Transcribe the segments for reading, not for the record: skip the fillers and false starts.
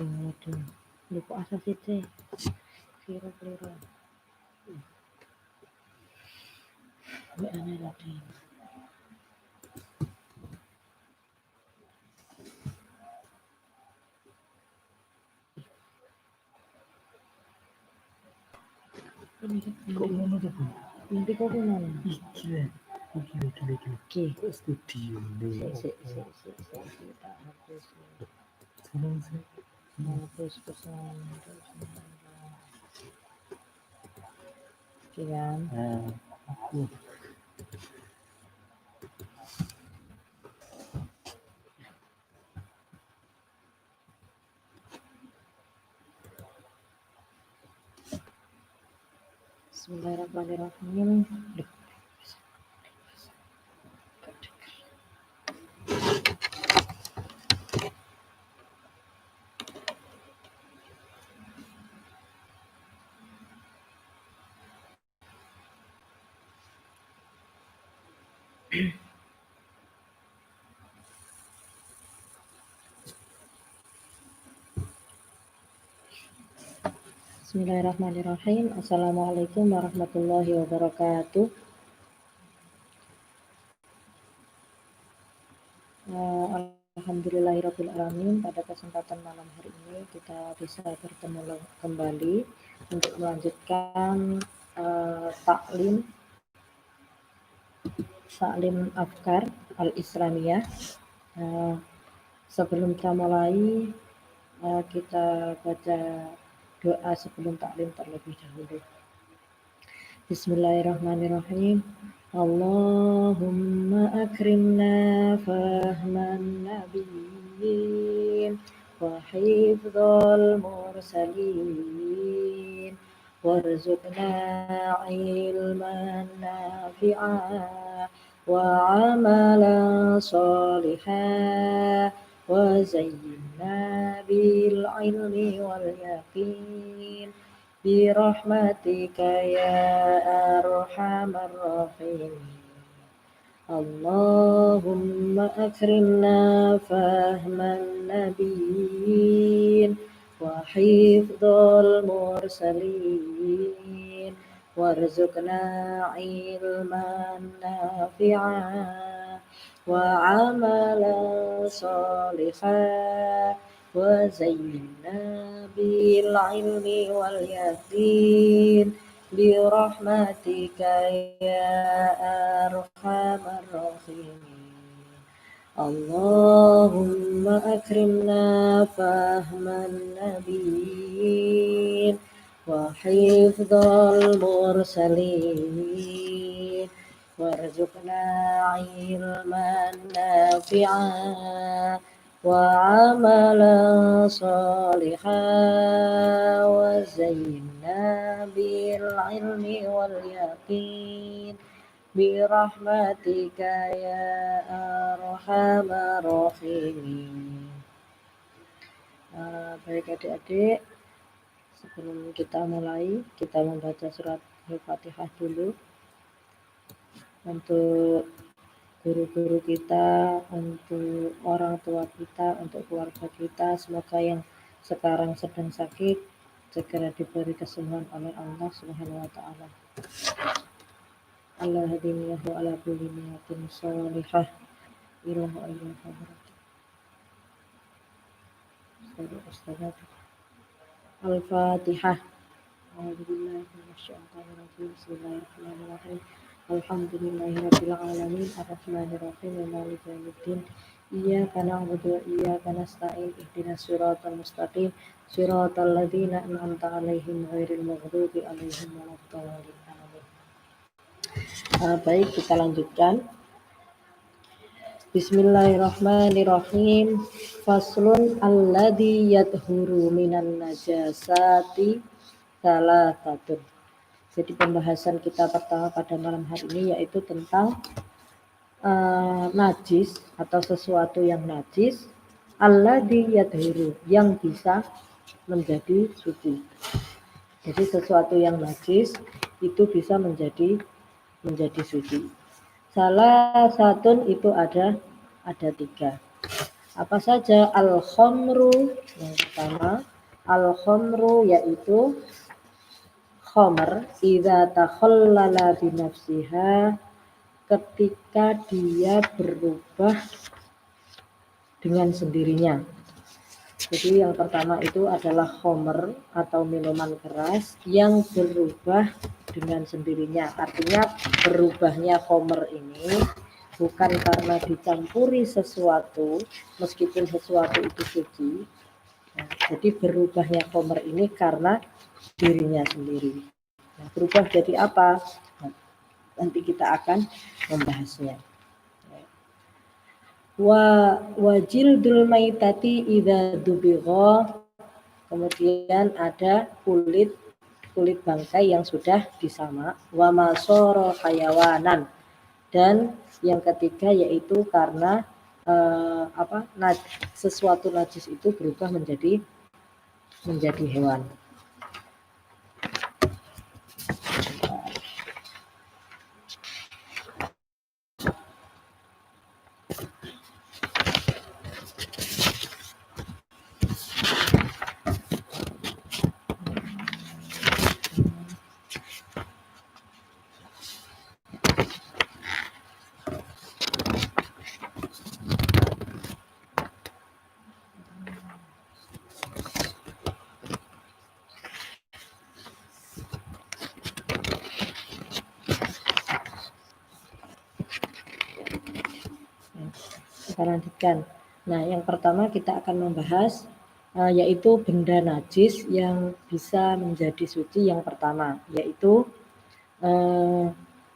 Waduh, lupa asa sih, kira-kira. Aneh lagi. Kok ngono to, Bu? Nanti kok gimana? Iki studio nih. Sik, tak hapus. Seneng sih. Hapus pesan. Kian. Aku. Bismillahirrahmanirrahim. Bismillahirrahmanirrahim. Assalamualaikum warahmatullahi wabarakatuh. Alhamdulillahirrabbilalamin. Pada kesempatan malam hari ini kita bisa bertemu kembali untuk melanjutkan taklim Afkar Al-Islamiyah. Sebelum kita mulai, kita baca doa sebelum taklim terlebih dahulu. Bismillahirrahmanirrahim. Allahumma akrimna fahman nabiyyin wa hifdzal mursalin warzuqna ilman nafi'an wa amalan salihan wa zayyinna bil ilmi wal yaqin birahmatika ya arhamar rahimin. Allahumma akrimna fahman nabiyyin wa hifdzal mursalin warzuqna ilman nafi'an wa amalan salihan wa zayyinna bil ilmi wal yaqin bi rahmatika ya arhamar rahimin. Allahumma akrimna fahman nabiyyin wa hifdzal mursalin warzuqna ilman nafi'an wa amalan salihan wa zayyinna bil ilmi wal yaqin bi rahmatika ya arhamar rahimin. Baik adik-adik, sebelum kita mulai, kita membaca surat Al-Fatihah dulu untuk guru-guru kita, untuk orang tua kita, untuk keluarga kita. Semoga yang sekarang sedang sakit segera diberi kesembuhan oleh Allah Subhanahu wa taala. Allah hadiniyahu ala kulli niyatin shalihah ilahu ayyuha hadratu. Al-Fatihah. A'udzubillahi minasyaitonir rajim. Bismillahirrahmanirrahim. Alhamdulillahirabbil alamin arrahmanir rahim maliki yaumiddin. Iyyaka na'budu wa iyyaka nasta'in ihdinas siratal mustaqim siratal ladzina an'amta 'alaihim ghairil maghdubi 'alaihim waladdallin. Baik, kita lanjutkan. Bismillahirrahmanirrahim. Faslun alladzi yadhuru minan najasati salasatun. Jadi pembahasan kita pertama pada malam hari ini yaitu tentang najis atau sesuatu yang najis, alladzi yadhuru, yang bisa menjadi suci. Jadi sesuatu yang najis itu bisa menjadi suci. Salah satu itu ada 3. Apa saja? Al-khamru, yang pertama, al-khamru yaitu khamr idza takhallala binafsiha, ketika dia berubah dengan sendirinya. Jadi yang pertama itu adalah khamr atau minuman keras yang berubah dengan sendirinya. Artinya berubahnya khamr ini bukan karena dicampuri sesuatu, meskipun sesuatu itu suci. Nah, jadi berubahnya khamr ini karena dirinya sendiri. Nah, berubah jadi apa? Nah, nanti kita akan membahasnya. Wajildul maitati idza dubigha, kemudian ada kulit bangkai yang sudah disamak. Wa masara hayawanan, dan yang ketiga yaitu karena sesuatu najis itu berubah menjadi hewan. Kita lanjutkan. Nah, yang pertama kita akan membahas yaitu benda najis yang bisa menjadi suci. Yang pertama yaitu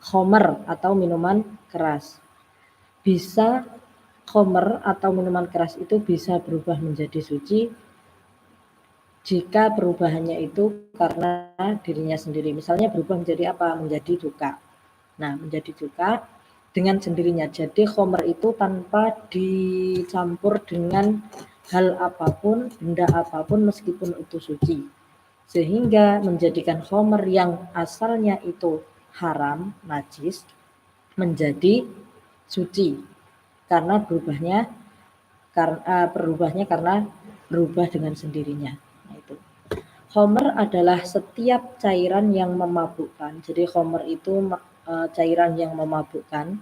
khamr atau minuman keras. Bisa khamr atau minuman keras itu bisa berubah menjadi suci jika perubahannya itu karena dirinya sendiri. Misalnya berubah menjadi apa? Menjadi cuka. Nah, menjadi cuka dengan sendirinya. Jadi khamr itu tanpa dicampur dengan hal apapun, benda apapun, meskipun itu suci, sehingga menjadikan khamr yang asalnya itu haram, najis, menjadi suci karena berubahnya karena berubah dengan sendirinya. Nah, itu. Khamr adalah setiap cairan yang memabukkan. Jadi khamr itu cairan yang memabukkan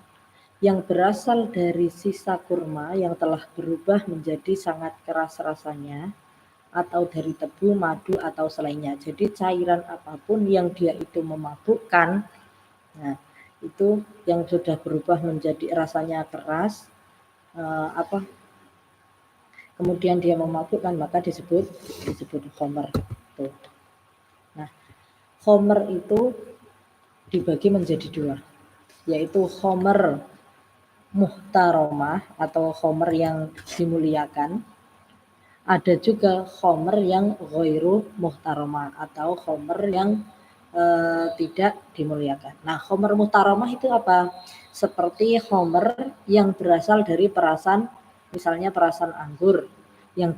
yang berasal dari sisa kurma yang telah berubah menjadi sangat keras rasanya, atau dari tebu, madu, atau selainnya. Jadi cairan apapun yang dia itu memabukkan, nah itu yang sudah berubah menjadi rasanya keras, kemudian dia memabukkan, maka disebut khamr. Nah, khamr itu dibagi menjadi 2, yaitu khamr muhtaramah atau khamr yang dimuliakan. Ada juga khamr yang ghairu muhtaramah atau khamr yang tidak dimuliakan. Nah, khamr muhtaramah itu apa? Seperti khamr yang berasal dari perasan, misalnya perasan anggur yang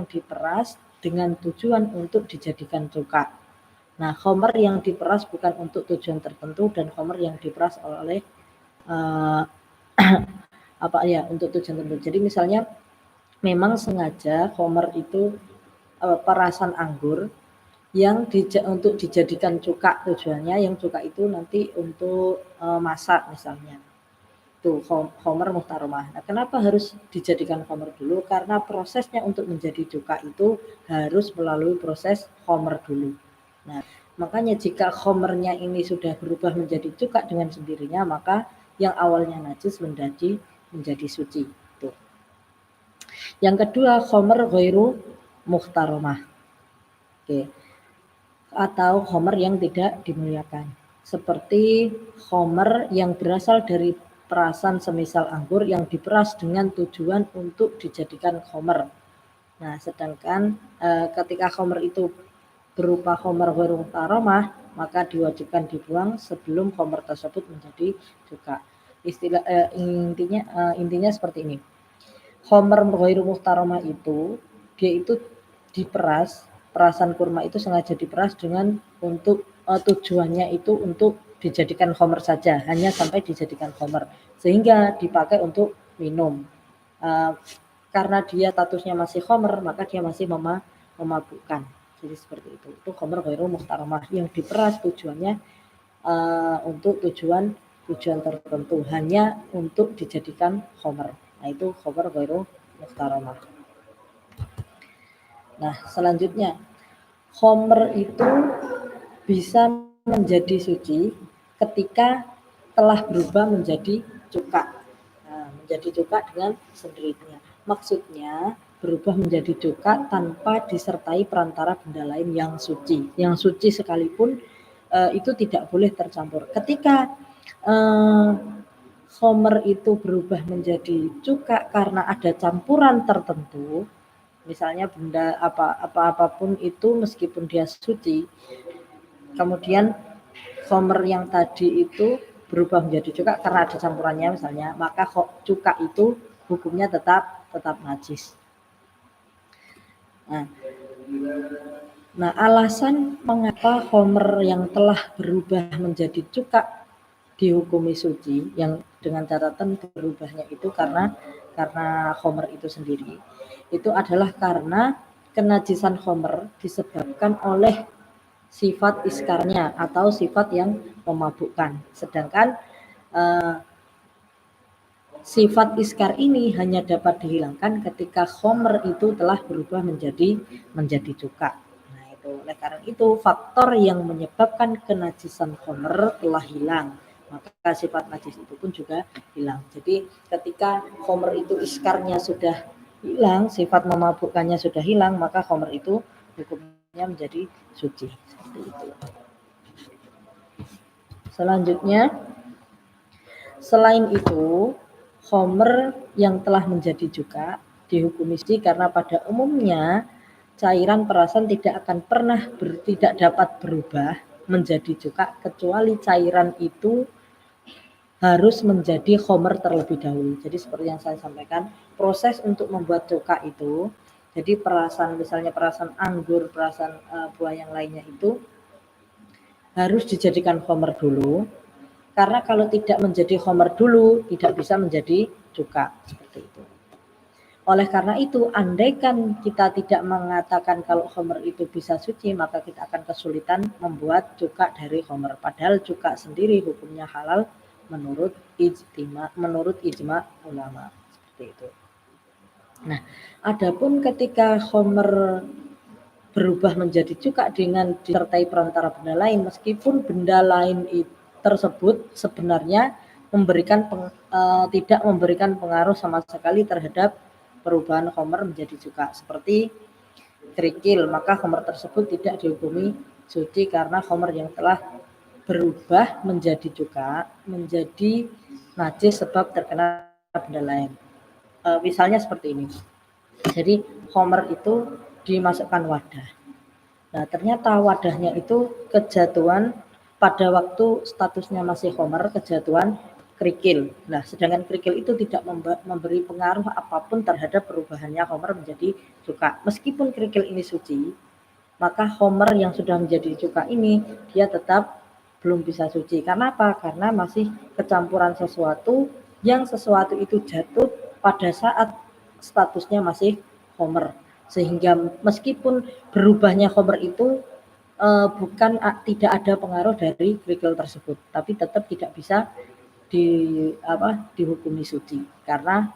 diperas dengan tujuan untuk dijadikan cuka. Nah, khamr yang diperas bukan untuk tujuan tertentu, dan khamr yang diperas oleh untuk tujuan tertentu. Jadi misalnya memang sengaja khamr itu perasan anggur yang untuk dijadikan cuka, tujuannya yang cuka itu nanti untuk masak misalnya. Itu khamr muhtaramah. Nah, kenapa harus dijadikan khamr dulu? Karena prosesnya untuk menjadi cuka itu harus melalui proses khamr dulu. Nah, makanya jika khamrnya ini sudah berubah menjadi cuka dengan sendirinya, maka yang awalnya najis menjadi suci. Tuh. Yang kedua, khamr ghairu muhtaramah. Oke. Atau khamr yang tidak dimuliakan. Seperti khamr yang berasal dari perasan semisal anggur yang diperas dengan tujuan untuk dijadikan khamr. Nah, sedangkan ketika khamr itu berupa khamr ghairu muhtaramah, maka diwajibkan dibuang sebelum khamr tersebut menjadi cuka. Intinya seperti ini. Khamr ghairu muhtaramah itu dia itu diperas, perasan kurma itu sengaja diperas dengan untuk tujuannya itu untuk dijadikan khamr saja, hanya sampai dijadikan khamr, sehingga dipakai untuk minum. Karena dia statusnya masih khamr, maka dia masih memabukkan. Jadi seperti itu. Itu khamr ghairu muhtaramah yang diperas tujuannya untuk tujuan tertentu, hanya untuk dijadikan khamr. Nah, itu khamr ghairu muhtaramah. Nah, selanjutnya khamr itu bisa menjadi suci ketika telah berubah menjadi cuka. Nah, menjadi cuka dengan sendirinya. Maksudnya berubah menjadi cuka tanpa disertai perantara benda lain yang suci. Yang suci sekalipun itu tidak boleh tercampur. Ketika khamr itu berubah menjadi cuka karena ada campuran tertentu, misalnya benda apapun itu meskipun dia suci, kemudian khamr yang tadi itu berubah menjadi cuka karena ada campurannya misalnya, maka cuka itu hukumnya tetap najis. Nah, alasan mengapa khamr yang telah berubah menjadi cuka dihukumi suci, yang dengan catatan berubahnya itu karena khamr itu sendiri, itu adalah karena kenajisan khamr disebabkan oleh sifat iskarnya atau sifat yang memabukkan. Sedangkan sifat iskar ini hanya dapat dihilangkan ketika khamr itu telah berubah menjadi cuka. Nah, itu oleh karena itu faktor yang menyebabkan kenajisan khamr telah hilang, maka sifat najis itu pun juga hilang. Jadi ketika khamr itu iskarnya sudah hilang, sifat memabukkannya sudah hilang, maka khamr itu hukumnya menjadi suci. Seperti itu. Selanjutnya, selain itu, khamr yang telah menjadi cuka dihukumi suci karena pada umumnya cairan perasan tidak akan pernah tidak dapat berubah menjadi cuka kecuali cairan itu harus menjadi khamr terlebih dahulu. Jadi seperti yang saya sampaikan, proses untuk membuat cuka itu, jadi perasan, misalnya perasan anggur, perasan buah yang lainnya itu harus dijadikan khamr dulu, karena kalau tidak menjadi khamr dulu tidak bisa menjadi cuka, seperti itu. Oleh karena itu, andaikan kita tidak mengatakan kalau khamr itu bisa suci, maka kita akan kesulitan membuat cuka dari khamr. Padahal cuka sendiri hukumnya halal menurut ijma ulama, seperti itu. Nah, adapun ketika khamr berubah menjadi cuka dengan disertai perantara benda lain, meskipun benda lain tersebut sebenarnya tidak memberikan pengaruh sama sekali terhadap perubahan khamr menjadi cuka, seperti kerikil, maka khamr tersebut tidak dihukumi suci karena khamr yang telah berubah menjadi cuka menjadi najis sebab terkena benda lain. Misalnya seperti ini. Jadi khamr itu dimasukkan wadah. Nah, ternyata wadahnya itu kejatuhan pada waktu statusnya masih khamr, kejatuhan kerikil. Nah, sedangkan kerikil itu tidak memberi pengaruh apapun terhadap perubahannya khamr menjadi cuka. Meskipun kerikil ini suci, maka khamr yang sudah menjadi cuka ini dia tetap belum bisa suci. Karena apa? Karena masih kecampuran sesuatu itu jatuh pada saat statusnya masih khamr, sehingga meskipun berubahnya khamr itu tidak ada pengaruh dari kerikil tersebut, tapi tetap tidak bisa dihukumi suci karena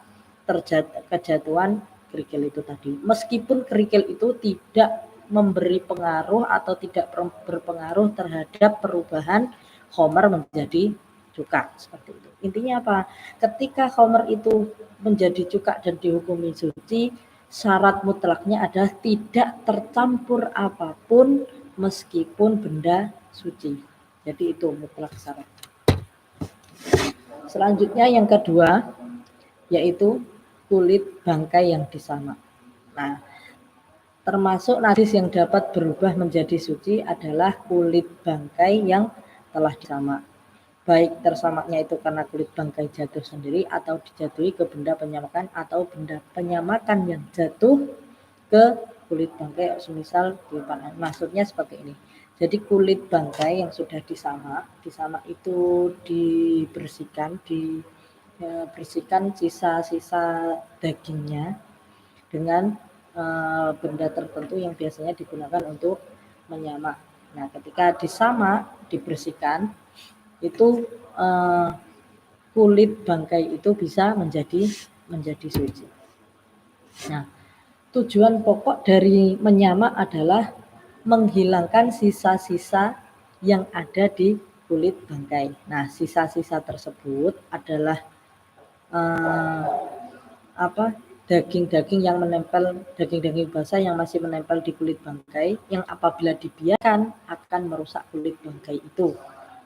kejatuhan kerikil itu tadi. Meskipun kerikil itu tidak memberi pengaruh atau tidak berpengaruh terhadap perubahan khamr menjadi cuka, seperti itu. Intinya apa? Ketika khamr itu menjadi cuka dan dihukumi suci, syarat mutlaknya adalah tidak tercampur apapun meskipun benda suci. Jadi itu mutlak syarat. Selanjutnya yang kedua yaitu kulit bangkai yang disamak. Nah, termasuk najis yang dapat berubah menjadi suci adalah kulit bangkai yang telah disamak. Baik tersamaknya itu karena kulit bangkai jatuh sendiri atau dijatuhi ke benda penyamakan atau benda penyamakan yang jatuh ke kulit bangkai, semisal maksudnya seperti ini. Jadi kulit bangkai yang sudah disamak itu dibersihkan sisa-sisa dagingnya dengan benda tertentu yang biasanya digunakan untuk menyamak. Nah, ketika disamak, dibersihkan, itu kulit bangkai itu bisa menjadi suci. Nah, tujuan pokok dari menyamak adalah menghilangkan sisa-sisa yang ada di kulit bangkai. Nah, sisa-sisa tersebut adalah daging-daging yang menempel, daging-daging basah yang masih menempel di kulit bangkai, yang apabila dibiarkan akan merusak kulit bangkai itu,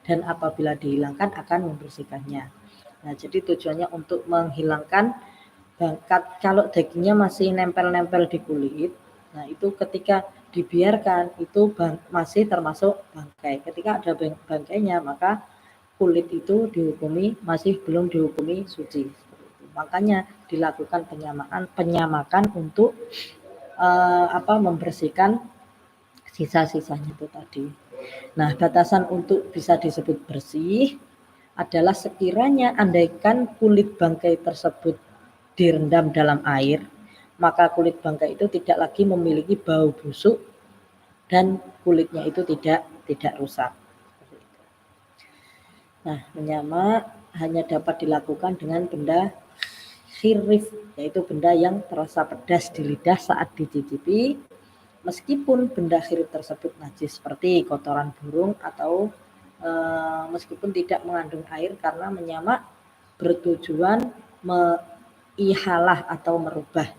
dan apabila dihilangkan akan membersihkannya. Nah, jadi tujuannya untuk menghilangkan kalau dagingnya masih nempel-nempel di kulit, nah itu ketika dibiarkan itu masih termasuk bangkai. Ketika ada bangkainya, maka kulit itu masih belum dihukumi suci. Makanya dilakukan penyamakan untuk membersihkan sisa-sisanya itu tadi. Nah, batasan untuk bisa disebut bersih adalah sekiranya andaikan kulit bangkai tersebut direndam dalam air, maka kulit bangkai itu tidak lagi memiliki bau busuk dan kulitnya itu tidak rusak. Nah, menyamak hanya dapat dilakukan dengan benda khirif, yaitu benda yang terasa pedas di lidah saat dicicipi, meskipun benda khirif tersebut najis seperti kotoran burung atau meskipun tidak mengandung air, karena menyamak bertujuan ihalah atau merubah,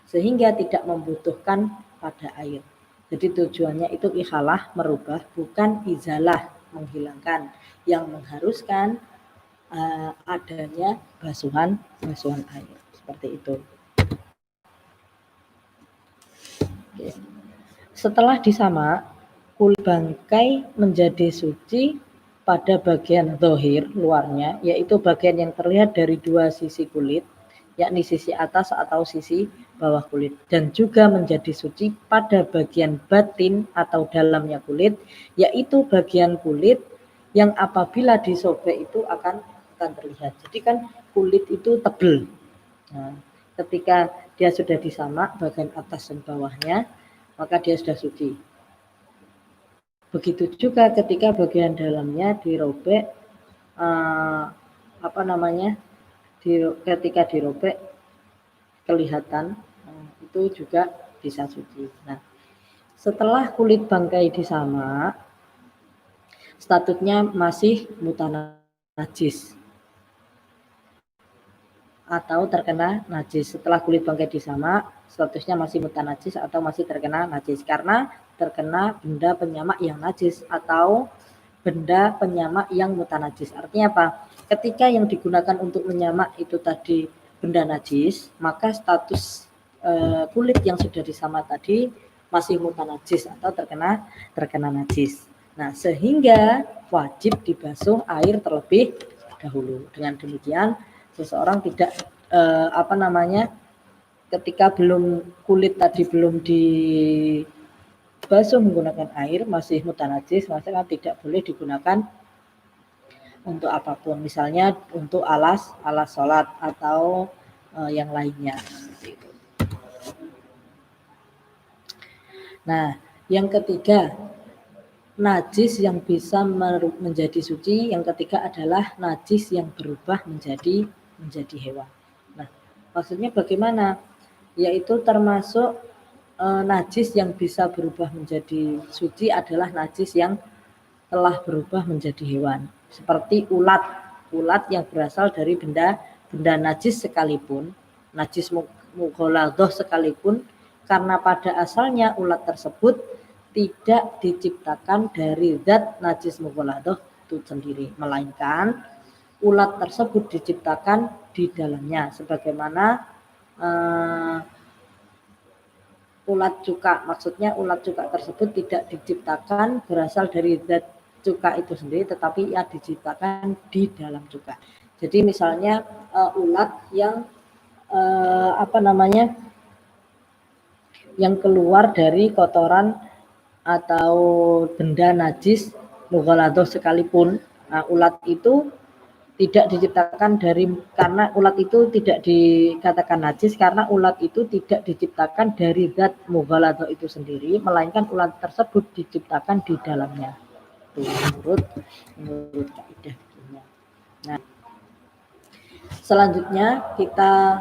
sehingga tidak membutuhkan pada air. Jadi tujuannya itu ihalah, merubah, bukan izalah, menghilangkan, yang mengharuskan adanya basuhan air. Seperti itu. Oke. Setelah disamak, kulit bangkai menjadi suci pada bagian zahir luarnya, yaitu bagian yang terlihat dari dua sisi kulit, yakni sisi atas atau sisi bawah kulit, dan juga menjadi suci pada bagian batin atau dalamnya kulit, yaitu bagian kulit yang apabila disobek itu akan terlihat. Jadi kan kulit itu tebal. Nah, ketika dia sudah disamak bagian atas dan bawahnya, maka dia sudah suci. Begitu juga ketika bagian dalamnya dirobek, ketika dirobek kelihatan, itu juga bisa suci. Nah, setelah kulit bangkai disamak, statusnya masih mutanajis atau terkena najis. Setelah kulit bangkai disamak, statusnya masih mutanajis atau masih terkena najis, karena terkena benda penyamak yang najis atau benda penyamak yang mutanajis. Artinya apa? Ketika yang digunakan untuk menyamak itu tadi benda najis, maka status kulit yang sudah disamak tadi masih mutanajis atau terkena najis. Nah, sehingga wajib dibasuh air terlebih dahulu. Dengan demikian seseorang tidak ketika kulit tadi belum dibasuh menggunakan air, masih mutanajis, maka tidak boleh digunakan untuk apapun, misalnya untuk alas sholat atau yang lainnya. Nah, yang ketiga, najis yang bisa menjadi suci, yang ketiga adalah najis yang berubah menjadi hewan. Nah, maksudnya bagaimana? Yaitu termasuk najis yang bisa berubah menjadi suci adalah najis yang telah berubah menjadi hewan. Seperti ulat yang berasal dari benda najis sekalipun, najis mughaladah sekalipun, karena pada asalnya ulat tersebut tidak diciptakan dari zat najis mughaladah itu sendiri, melainkan ulat tersebut diciptakan di dalamnya, sebagaimana ulat cuka. Maksudnya ulat cuka tersebut tidak diciptakan berasal dari zat cuka itu sendiri, tetapi ia diciptakan di dalam cuka. Jadi misalnya ulat yang yang keluar dari kotoran atau benda najis mughaladhah sekalipun, ulat itu tidak diciptakan karena ulat itu tidak dikatakan najis karena ulat itu tidak diciptakan dari zat mughaladhah itu sendiri, melainkan ulat tersebut diciptakan di dalamnya. Itu menurut kaidah kimia. Nah, selanjutnya kita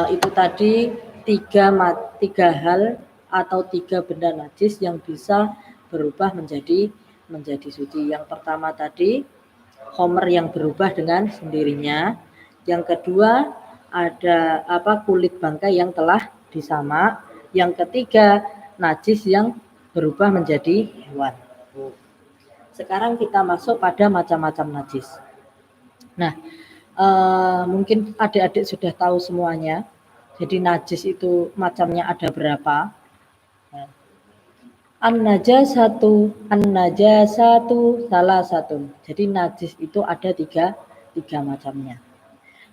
itu tadi tiga hal atau 3 benda najis yang bisa berubah menjadi suci. Yang pertama tadi khomer yang berubah dengan sendirinya. Yang kedua ada kulit bangkai yang telah disamak. Yang ketiga najis yang berubah menjadi hewan. Sekarang kita masuk pada macam-macam najis. Nah, mungkin adik-adik sudah tahu semuanya. Jadi najis itu macamnya ada berapa? An-najasatu salah satu. Jadi najis itu ada tiga macamnya.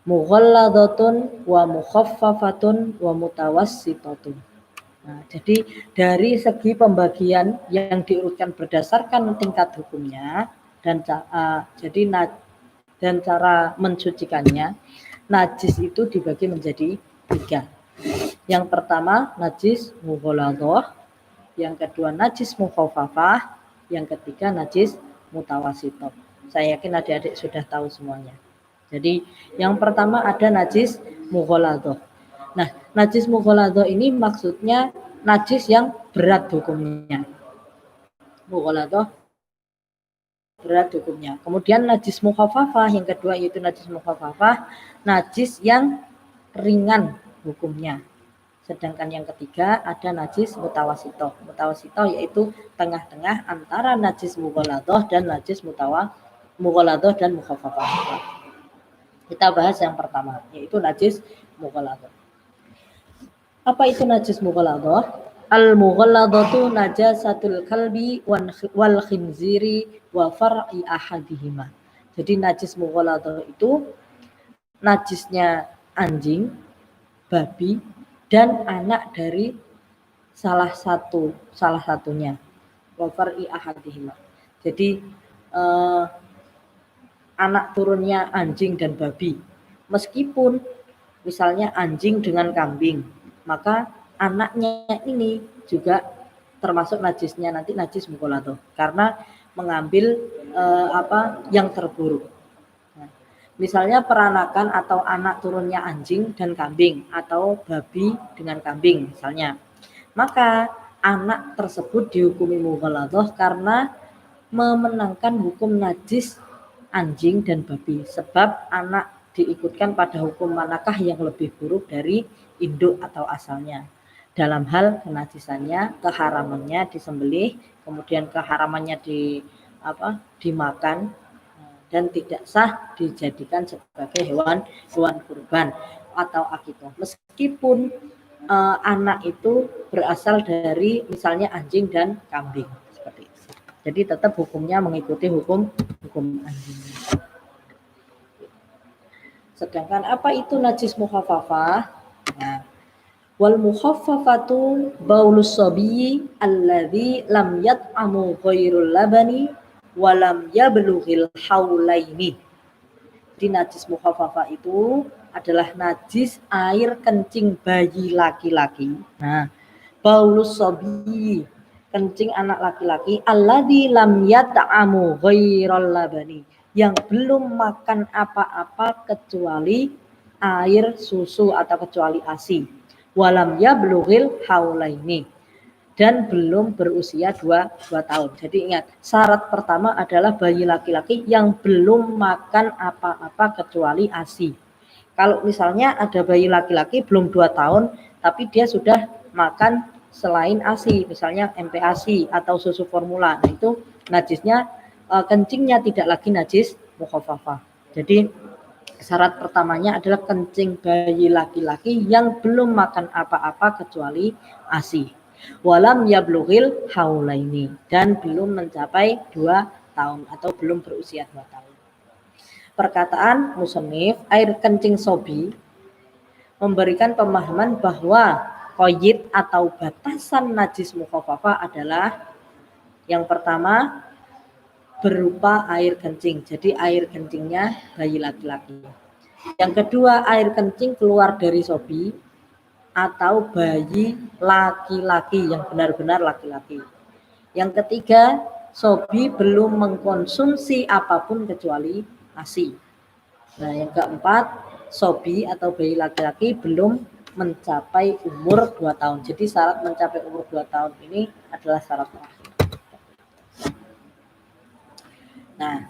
Mughalladhatun wa mukhaffafatun wa mutawassitatun. Nah, jadi dari segi pembagian yang diurutkan berdasarkan tingkat hukumnya dan cara mensucikannya, najis itu dibagi menjadi 3. Yang pertama najis mughalladhah, yang kedua najis mukhaffafah, yang ketiga najis mutawassithah. Saya yakin adik-adik sudah tahu semuanya. Jadi yang pertama ada najis mughalladhah. Nah, najis mughalladhah ini maksudnya najis yang berat hukumnya. Mughalladhah berat hukumnya. Kemudian najis mukhaffafah, yang kedua yaitu najis mukhaffafah, najis yang ringan hukumnya. Sedangkan yang ketiga ada najis mutawassithah. Mutawassithah yaitu tengah-tengah antara najis mughalladhah dan najis mughalladhah dan mukhaffafah. Kita bahas yang pertama, yaitu najis mughalladhah. Apa itu najis mughalladhah? Al-mughalladhatu najasatul kalbi wal khinziri wa far'i ahadihima. Jadi najis mughalladhah itu najisnya anjing, babi, dan anak dari salah satunya. Wa far'i ahadihima. Jadi anak turunnya anjing dan babi. Meskipun misalnya anjing dengan kambing, maka anaknya ini juga termasuk najisnya nanti najis mughalladhah karena mengambil yang terburuk. Nah, misalnya peranakan atau anak turunnya anjing dan kambing atau babi dengan kambing misalnya, maka anak tersebut dihukumi mughalladhah karena memenangkan hukum najis anjing dan babi, sebab anak diikutkan pada hukum manakah yang lebih buruk dari induk atau asalnya dalam hal kenajisannya, keharamannya disembelih, kemudian keharamannya dimakan dan tidak sah dijadikan sebagai hewan kurban atau akikah. Meskipun anak itu berasal dari misalnya anjing dan kambing seperti itu. Jadi tetap hukumnya mengikuti hukum anjing. Sedangkan apa itu najis mukhaffafah? Nah, wal mukhaffafatu baulus sabiyyi alladzi lam yat'amu ghairul labani wa lam yablughil haulaini. Jadi najis mukhaffafah itu adalah najis air kencing bayi laki-laki. Nah, baulus sabiyyi, kencing anak laki-laki, alladzi lam yat'amu ghairal labani, yang belum makan apa-apa kecuali air susu atau kecuali ASI. Walam yablughil haulaini, dan belum berusia 2 tahun. Jadi ingat, syarat pertama adalah bayi laki-laki yang belum makan apa-apa kecuali ASI. Kalau misalnya ada bayi laki-laki belum 2 tahun tapi dia sudah makan selain ASI, misalnya MPASI atau susu formula, nah itu najisnya kencingnya tidak lagi najis mukhaffafah. Jadi syarat pertamanya adalah kencing bayi laki-laki yang belum makan apa-apa kecuali ASI. Walam yablughil haulaini, dan belum mencapai 2 tahun atau belum berusia 2 tahun. Perkataan musannif air kencing sobi memberikan pemahaman bahwa qaid atau batasan najis mukhaffafah adalah Yang pertama berupa air kencing, jadi air kencingnya bayi laki-laki. Yang kedua, air kencing keluar dari sobi atau bayi laki-laki yang benar-benar laki-laki. Yang ketiga, sobi belum mengkonsumsi apapun kecuali ASI. Nah, yang keempat, sobi atau bayi laki-laki belum mencapai umur 2 tahun. Jadi syarat mencapai umur 2 tahun ini adalah syarat terakhir. Nah,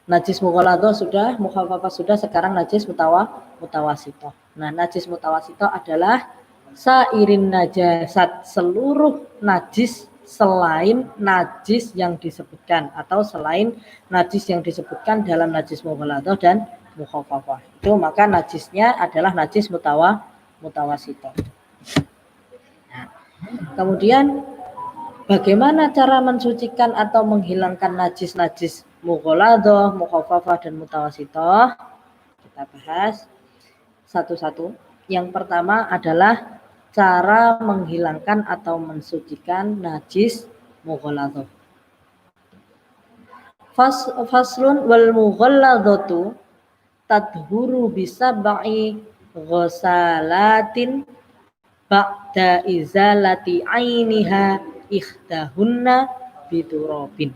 najis mughaladhah sudah, mukhafafah sudah, sekarang najis mutawasithah. Nah, najis mutawasithah adalah sairin najasat, seluruh najis selain najis yang disebutkan atau selain najis yang disebutkan dalam najis mughaladhah dan mukhafafah. Itu maka najisnya adalah najis mutawasithah. Nah, kemudian bagaimana cara mensucikan atau menghilangkan najis-najis mughaladhah, mukhafafah dan mutawasithah? Kita bahas satu-satu. Yang pertama adalah cara menghilangkan atau mensucikan najis mughaladhah. Faslun wal mughaladhatu tadhuru bisab'i ghusalatin ba'da izalati ainiha ikhdahunna biturabin.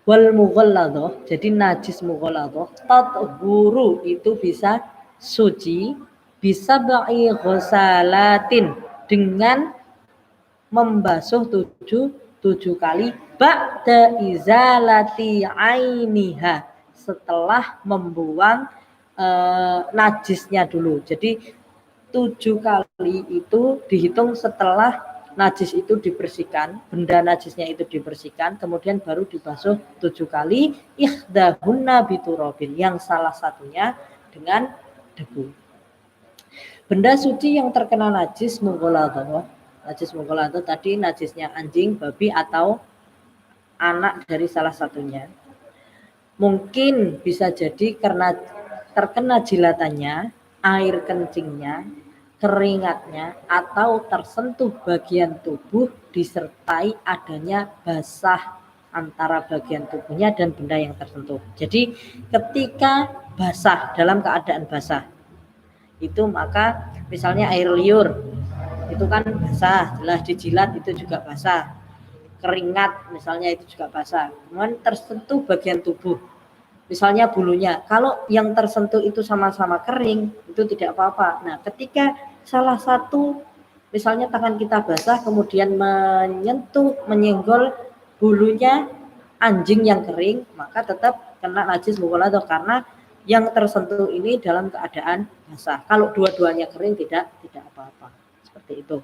Wal mughaladhah, jadi najis mughaladhah tadhuru itu bisa suci, bisa ba'i ghusalatin dengan membasuh tujuh kali ba'da izalati ainiha, setelah membuang najisnya dulu. Jadi 7 kali itu dihitung setelah najis itu dibersihkan, benda najisnya itu dibersihkan, kemudian baru dibasuh 7 kali, ikhdahunna biturabin, yang salah satunya dengan debu. Benda suci yang terkena najis mughaladhah. Najis mughaladhah tadi najisnya anjing, babi atau anak dari salah satunya. Mungkin bisa jadi karena terkena jilatannya, air kencingnya, keringatnya, atau tersentuh bagian tubuh disertai adanya basah antara bagian tubuhnya dan benda yang tersentuh. Jadi ketika basah, dalam keadaan basah, itu maka misalnya air liur, itu kan basah, jelas dijilat itu juga basah. Keringat misalnya itu juga basah. Kemudian tersentuh bagian tubuh, misalnya bulunya, kalau yang tersentuh itu sama-sama kering, itu tidak apa-apa. Nah, ketika salah satu, misalnya tangan kita basah, kemudian menyenggol bulunya anjing yang kering, maka tetap kena najis mughaladhah karena yang tersentuh ini dalam keadaan basah. Kalau dua-duanya kering tidak apa-apa. Seperti itu.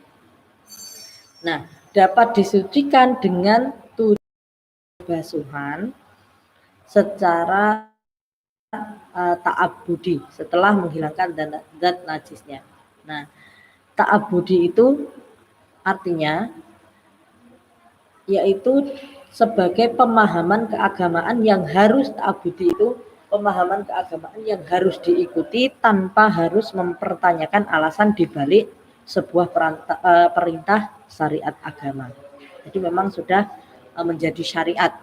Nah, dapat disucikan dengan 7 basuhan secara ta'abbudi setelah menghilangkan zat najisnya. Nah, ta'abbudi itu artinya yaitu sebagai pemahaman keagamaan yang harus, ta'abbudi itu pemahaman keagamaan yang harus diikuti tanpa harus mempertanyakan alasan dibalik sebuah perintah syariat agama. Jadi memang sudah menjadi syariat.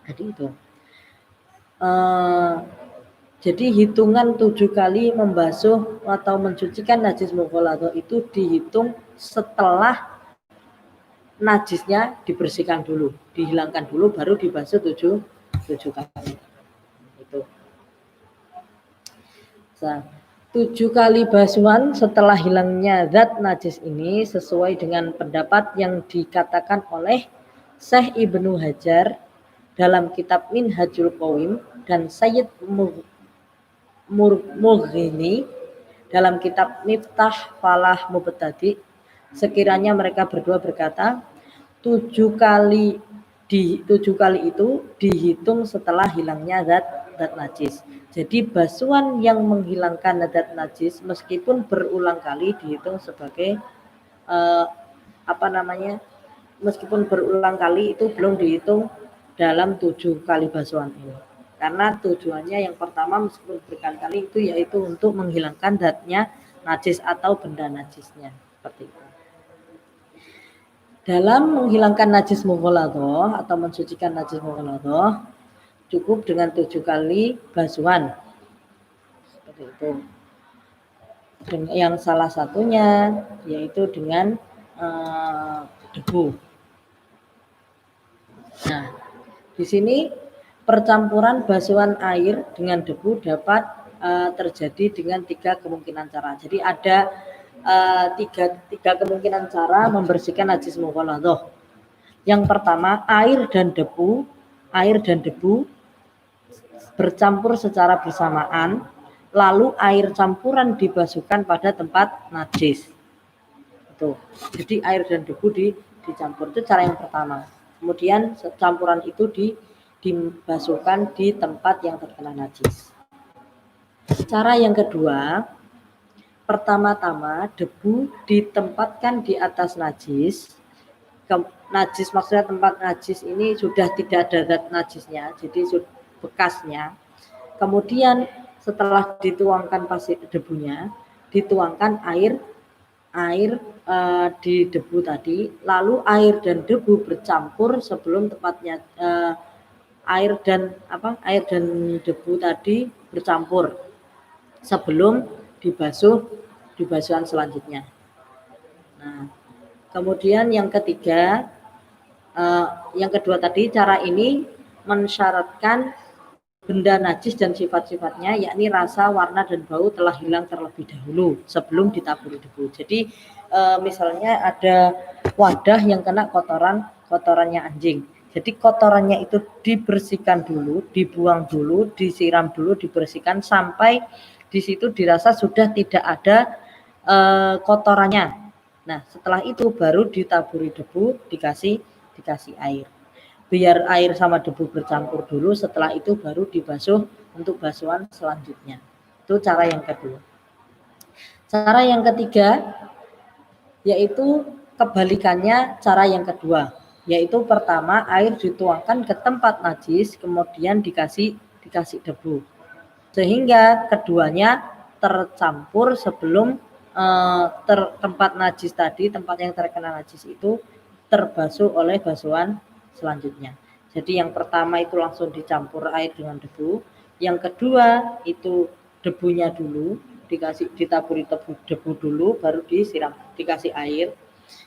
Jadi itu. Jadi hitungan 7 kali membasuh atau mensucikan najis mughaladhah itu dihitung setelah najisnya dibersihkan dulu, dihilangkan dulu, baru dibasuh 7 kali. Itu. 7 kali basuhan setelah hilangnya zat najis ini sesuai dengan pendapat yang dikatakan oleh Syekh Ibnu Hajar dalam kitab Minhajul Qawim dan Sayyid Mughni dalam kitab Miftah Falah Mubtadi. Sekiranya mereka berdua berkata 7 kali itu dihitung setelah hilangnya zat najis. Jadi basuhan yang menghilangkan zat najis meskipun berulang kali dihitung sebagai meskipun berulang kali itu belum dihitung dalam 7 kali basuhan ini. Karena tujuannya yang pertama meskipun berkali-kali itu yaitu untuk menghilangkan zatnya najis atau benda najisnya. Seperti itu. Dalam menghilangkan najis mughalladhah atau mensucikan najis mughalladhah cukup dengan 7 kali basuhan. Seperti itu. Yang salah satunya yaitu dengan debu. Nah, di sini percampuran basuhan air dengan debu dapat terjadi dengan 3 kemungkinan cara. Jadi ada tiga kemungkinan cara membersihkan najis mughalladhah. Yang pertama, air dan debu bercampur secara bersamaan, lalu air campuran dibasuhkan pada tempat najis. Itu. Jadi air dan debu dicampur, itu cara yang pertama. Kemudian campuran itu dibasuhkan di tempat yang terkena najis. Cara yang kedua, pertama-tama debu ditempatkan di atas najis. Najis maksudnya tempat najis ini sudah tidak ada zat najisnya, jadi bekasnya. Kemudian setelah dituangkan pasir debunya, dituangkan air di debu tadi, lalu air dan debu bercampur sebelum tempatnya air dan debu tadi bercampur sebelum dibasuhan selanjutnya. Nah, kemudian yang ketiga, yang kedua tadi, cara ini mensyaratkan benda najis dan sifat-sifatnya, yakni rasa, warna, dan bau telah hilang terlebih dahulu sebelum ditaburi debu. Jadi misalnya ada wadah yang kena kotorannya anjing. Jadi kotorannya itu dibersihkan dulu, dibuang dulu, disiram dulu, dibersihkan sampai di situ dirasa sudah tidak ada kotorannya. Nah, setelah itu baru ditaburi debu, dikasih air. Biar air sama debu bercampur dulu, setelah itu baru dibasuh untuk basuhan selanjutnya. Itu cara yang kedua. Cara yang ketiga yaitu kebalikannya cara yang kedua, yaitu pertama air dituangkan ke tempat najis, kemudian dikasih debu, sehingga keduanya tercampur sebelum tempat najis tadi, tempat yang terkena najis itu terbasuh oleh basuhan selanjutnya. Jadi yang pertama itu langsung dicampur air dengan debu, yang kedua itu debunya dulu ditaburi debu dulu, baru disiram, dikasih air.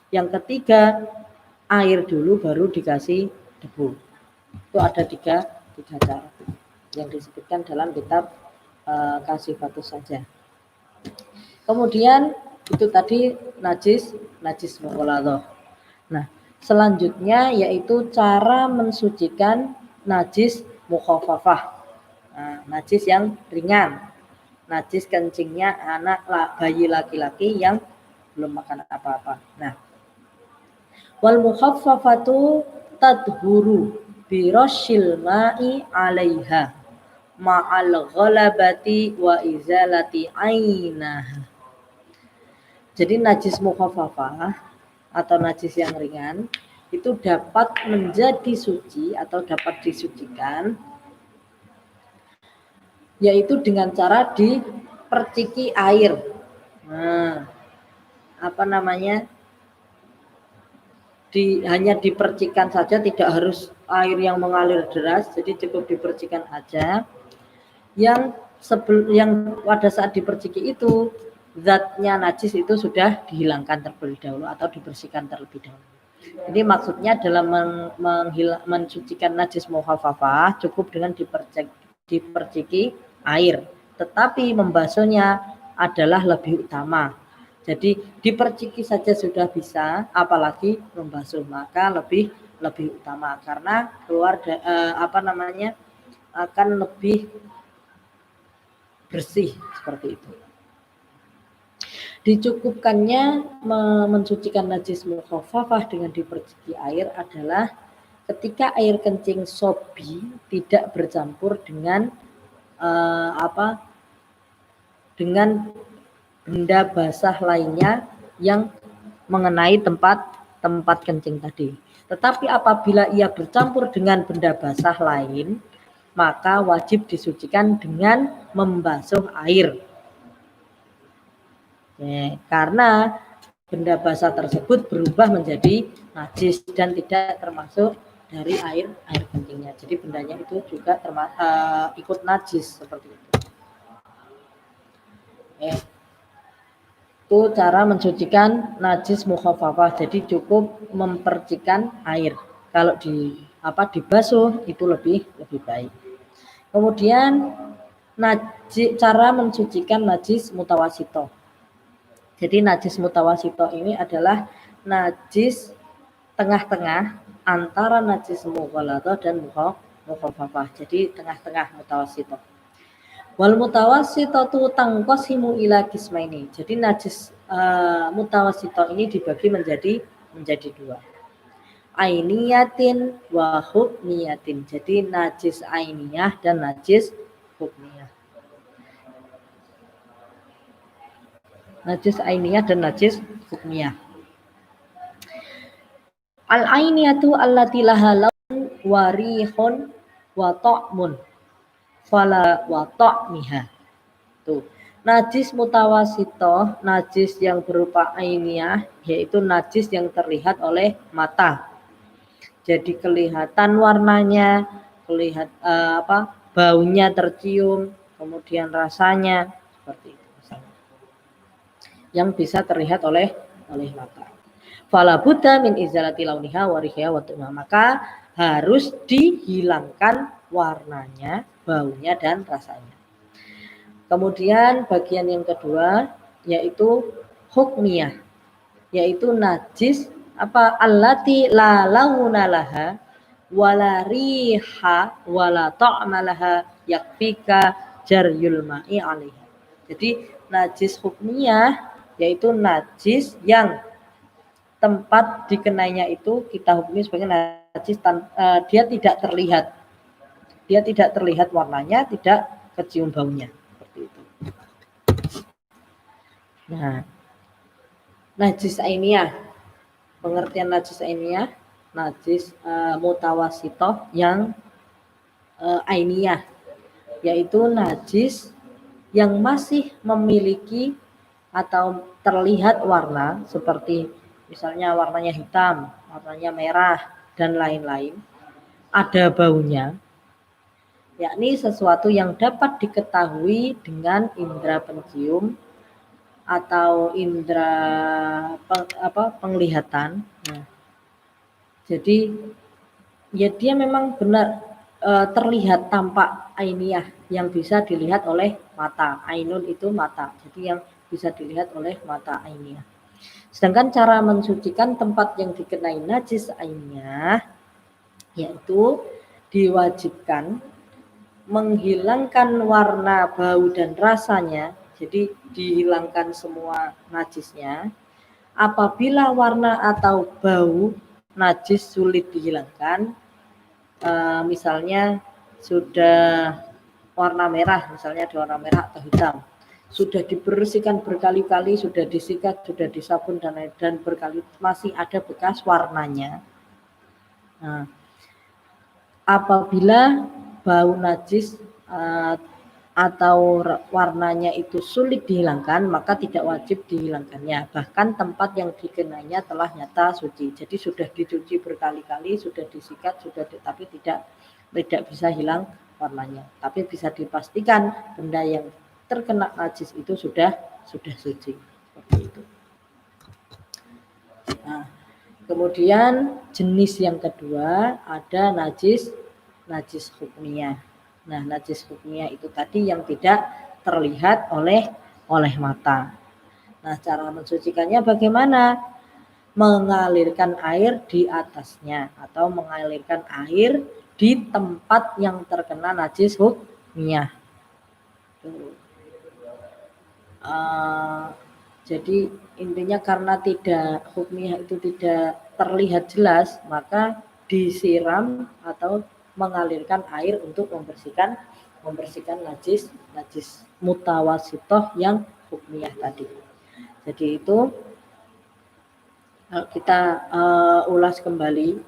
Yang ketiga air dulu, baru dikasih debu. Itu ada tiga cara yang disebutkan dalam kitab Kasifatus Saja. Kemudian itu tadi najis mughalladhah. Nah, selanjutnya yaitu cara mensucikan najis mukhaffafah. Nah, najis yang ringan. Najis kencingnya bayi laki-laki yang belum makan apa-apa. Nah, wal mukhaffafatu tadhuru bi rasyil ma'i 'alaiha ma'al ghalabati wa izalati ainaha. Jadi najis mukhaffafah atau najis yang ringan itu dapat menjadi suci atau dapat disucikan yaitu dengan cara diperciki air. Nah, hanya dipercikan saja, tidak harus air yang mengalir deras, jadi cukup dipercikan aja. Yang pada saat diperciki itu zatnya najis itu sudah dihilangkan terlebih dahulu atau dibersihkan terlebih dahulu. Jadi maksudnya dalam mensucikan najis mukhaffafah cukup dengan diperciki air, tetapi membasuhnya adalah lebih utama. Jadi diperciki saja sudah bisa, apalagi membasuh, maka lebih utama karena keluar akan lebih bersih seperti itu. Dicukupkannya mensucikan najis mukhaffafah dengan diperciki air adalah ketika air kencing sobi tidak bercampur dengan dengan benda basah lainnya yang mengenai tempat kencing tadi. Tetapi apabila ia bercampur dengan benda basah lain, maka wajib disucikan dengan membasuh air. Karena benda basah tersebut berubah menjadi najis dan tidak termasuk dari air kencingnya. Jadi bendanya itu juga ikut najis seperti itu. Itu cara mensucikan najis mukhafafah. Jadi cukup mempercikan air. Kalau dibasuh itu lebih baik. Kemudian cara mensucikan najis mutawasito. Jadi najis mutawasito ini adalah najis tengah-tengah antara najis mughaladzah dan mukhafafah. Jadi tengah-tengah mutawasito. Wal mutawassitatu tanqasimu ila qismaini. Jadi najis mutawassito ini dibagi menjadi dua. Ainiyatin wa hukmiyatin. Jadi najis ainiyah dan najis hukmiyah. Najis ainiyah dan najis hukmiyah. Al-ainiyatu allati laha laun wa rihun wa ta'mun fala wa ta'miha. Tuh. Najis mutawasito, najis yang berupa ainiyah, yaitu najis yang terlihat oleh mata. Jadi kelihatan warnanya, baunya tercium, kemudian rasanya seperti itu misalnya. Yang bisa terlihat oleh mata. Fala budda min izalati launiha wa rihiha wa tu'ma. Maka harus dihilangkan warnanya, baunya dan rasanya. Kemudian bagian yang kedua yaitu hukmiyah, yaitu najis allati la launa laha wala riha wala ta'ma laha yakfika jaryul ma'i 'alaiha. Jadi najis hukmiyah yaitu najis yang tempat dikenainya itu kita hukumi sebagai najis dia tidak terlihat. Dia tidak terlihat warnanya, tidak kecium baunya. Seperti itu. Nah, najis ainiyah. Pengertian najis ainiyah, najis mutawasitoh yang ainiyah, yaitu najis yang masih memiliki atau terlihat warna seperti misalnya warnanya hitam, warnanya merah, dan lain-lain. Ada baunya, yakni sesuatu yang dapat diketahui dengan indera pencium atau indera penglihatan. Nah, jadi ya dia memang benar terlihat tampak ainiyah yang bisa dilihat oleh mata. Ainun itu mata, jadi yang bisa dilihat oleh mata ainiyah. Sedangkan cara mensucikan tempat yang dikenai najis ainiyah yaitu diwajibkan menghilangkan warna, bau dan rasanya. Jadi dihilangkan semua najisnya. Apabila warna atau bau najis sulit dihilangkan, misalnya sudah warna merah, misalnya ada warna merah atau hitam, sudah dibersihkan berkali-kali, sudah disikat, sudah disabun dan berkali masih ada bekas warnanya. Nah, apabila bau najis atau warnanya itu sulit dihilangkan, maka tidak wajib dihilangkannya. Bahkan tempat yang dikenainya telah nyata suci. Jadi sudah dicuci berkali-kali, sudah disikat, tapi tidak bisa hilang warnanya. Tapi bisa dipastikan benda yang terkena najis itu sudah suci. Seperti itu. Nah, kemudian jenis yang kedua ada najis hukmiyah. Nah, najis hukmiyah itu tadi yang tidak terlihat oleh mata. Nah, cara mensucikannya bagaimana? Mengalirkan air di atasnya atau mengalirkan air di tempat yang terkena najis hukmiyah. Jadi intinya karena hukmiyah itu tidak terlihat jelas, maka disiram atau mengalirkan air untuk membersihkan najis mutawasitoh yang hukmiyah tadi. Jadi itu kita ulas kembali.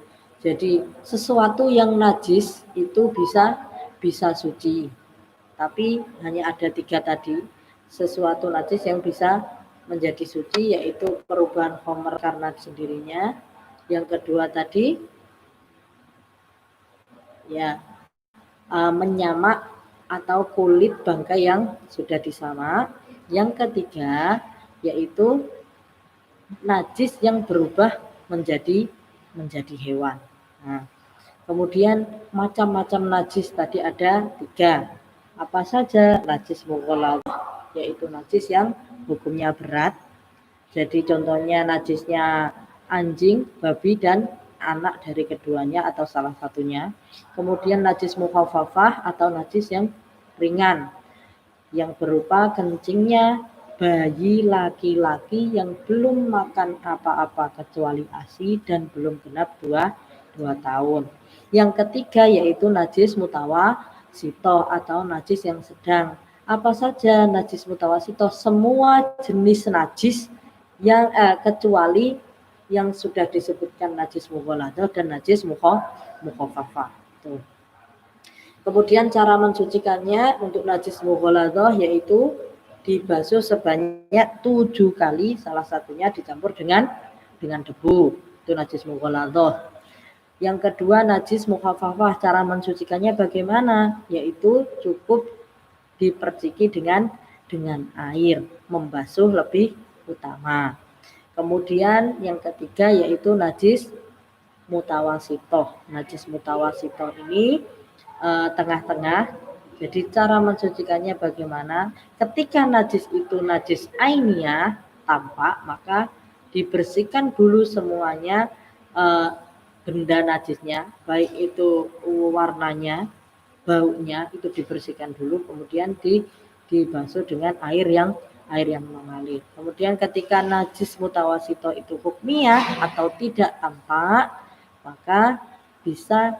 Jadi sesuatu yang najis itu bisa suci, tapi hanya ada 3 tadi. Sesuatu najis yang bisa menjadi suci, yaitu perubahan khomer karena sendirinya. Yang kedua tadi ya menyamak atau kulit bangkai yang sudah disamak. Yang ketiga yaitu najis yang berubah menjadi hewan. Nah, kemudian macam-macam najis tadi ada 3. Apa saja? Najis mughalladh, yaitu najis yang hukumnya berat. Jadi contohnya najisnya anjing, babi, dan anak dari keduanya atau salah satunya. Kemudian najis mukhaffafah atau najis yang ringan, yang berupa kencingnya bayi laki-laki yang belum makan apa-apa kecuali ASI dan belum genap 2 tahun. Yang ketiga yaitu najis mutawasito atau najis yang sedang. Apa saja najis mutawasito? Semua jenis najis yang kecuali yang sudah disebutkan najis mughalladh dan najis mukhaffafah. Kemudian cara mensucikannya untuk najis mughalladh yaitu dibasuh sebanyak 7 kali, salah satunya dicampur dengan debu. Itu najis mughalladh. Yang kedua najis mukhaffafah, cara mensucikannya bagaimana? Yaitu cukup diperciki dengan air, membasuh lebih utama. Kemudian yang ketiga yaitu najis mutawasitoh. Najis mutawasitoh ini tengah-tengah. Jadi cara mensucikannya bagaimana? Ketika najis itu najis ainiyah tampak, maka dibersihkan dulu semuanya benda najisnya, baik itu warnanya, baunya itu dibersihkan dulu, kemudian dibasuh dengan air yang mengalir. Kemudian ketika najis mutawasito itu hukmiyah atau tidak tampak, maka bisa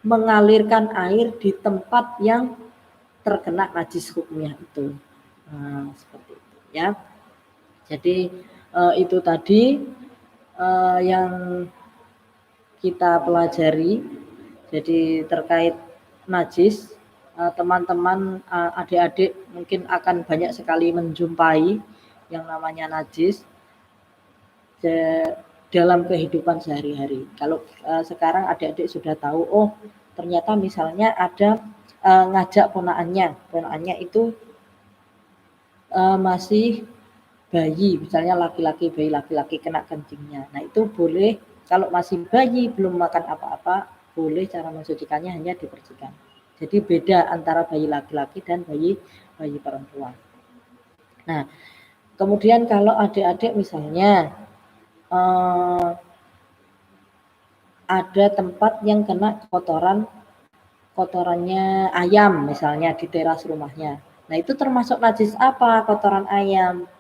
mengalirkan air di tempat yang terkena najis hukmiyah itu. Nah, seperti itu ya. Jadi itu tadi yang kita pelajari. Jadi terkait najis, teman-teman adik-adik mungkin akan banyak sekali menjumpai yang namanya najis dalam kehidupan sehari-hari. Kalau sekarang adik-adik sudah tahu, oh ternyata misalnya ada ngajak ponaannya itu masih bayi, misalnya bayi laki-laki kena kencingnya. Nah itu boleh, kalau masih bayi belum makan apa-apa, boleh cara mensucikannya hanya dibersihkan. Jadi beda antara bayi laki-laki dan bayi perempuan. Nah kemudian kalau adik-adik misalnya ada tempat yang kena kotorannya ayam misalnya di teras rumahnya. Nah itu termasuk najis apa kotoran ayam?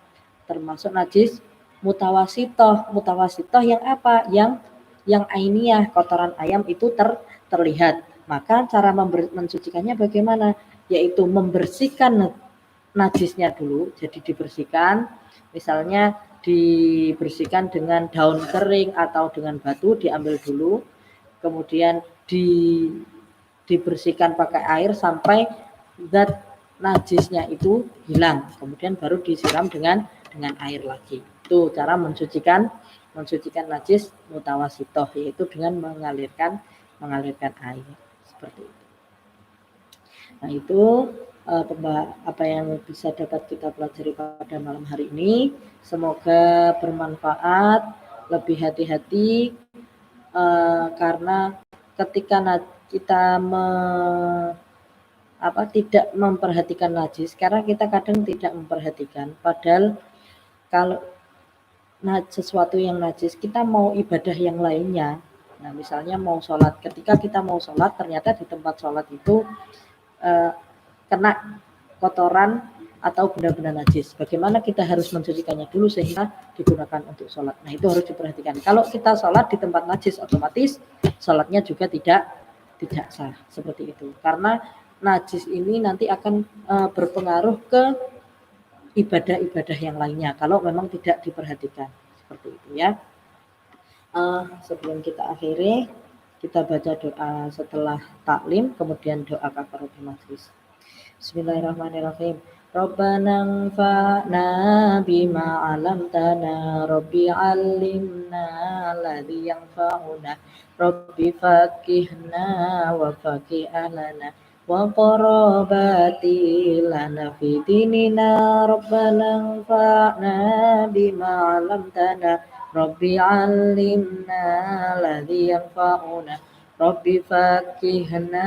Termasuk najis mutawasitoh. Mutawasitoh yang apa? Yang ainiyah, kotoran ayam itu terlihat. Maka cara mensucikannya bagaimana? Yaitu membersihkan najisnya dulu. Jadi dibersihkan, misalnya dibersihkan dengan daun kering atau dengan batu, diambil dulu, kemudian dibersihkan pakai air sampai zat najisnya itu hilang, kemudian baru disiram dengan air lagi. Itu cara mensucikan najis mutawasitoh, yaitu dengan mengalirkan air seperti itu. Nah itu apa yang bisa dapat kita pelajari pada malam hari ini. Semoga bermanfaat, lebih hati-hati karena ketika kita tidak memperhatikan najis, karena kita kadang tidak memperhatikan, padahal kalau sesuatu yang najis, kita mau ibadah yang lainnya, nah misalnya mau sholat, ketika kita mau sholat ternyata di tempat sholat itu kena kotoran atau benda-benda najis, bagaimana kita harus mensucikannya dulu sehingga digunakan untuk sholat. Nah itu harus diperhatikan. Kalau kita sholat di tempat najis, otomatis sholatnya juga tidak sah, seperti itu. Karena najis ini nanti akan berpengaruh ke ibadah-ibadah yang lainnya kalau memang tidak diperhatikan, seperti itu ya. Sebelum kita akhiri, kita baca doa setelah taklim, kemudian doa kafaratul majlis. Bismillahirrahmanirrahim. Rabbana anfa'na bima 'allamtana Rabbi 'allimna alladzi yanfa'una Rabbi faqihna wa faqih ahlana wa qarabati lana fi dinina Rabbana anfa'na bima 'allamtana Rabbi 'allimna alladzi yanfa'una Rabbi faqihna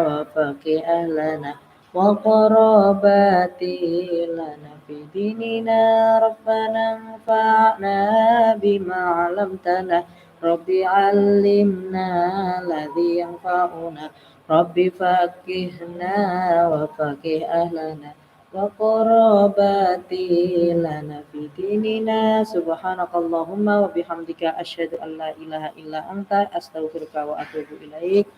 wa faqih ahlana wa qarabati lana fi dinina Rabbana anfa'na bima 'allamtana Rabbi 'allimna alladzi yanfa'una Rabbi faqihna wa faqih ahlana wa qarabati lana fi dinina subhanakallahumma wa bihamdika asyhadu an la ilaha illa anta astaghfiruka wa atubu ilaik.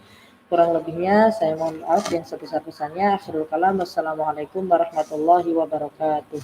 Kurang lebihnya saya mohon maaf yang sebesar-besarnya. Akhirul kalam. Wassalamualaikum warahmatullahi wabarakatuh.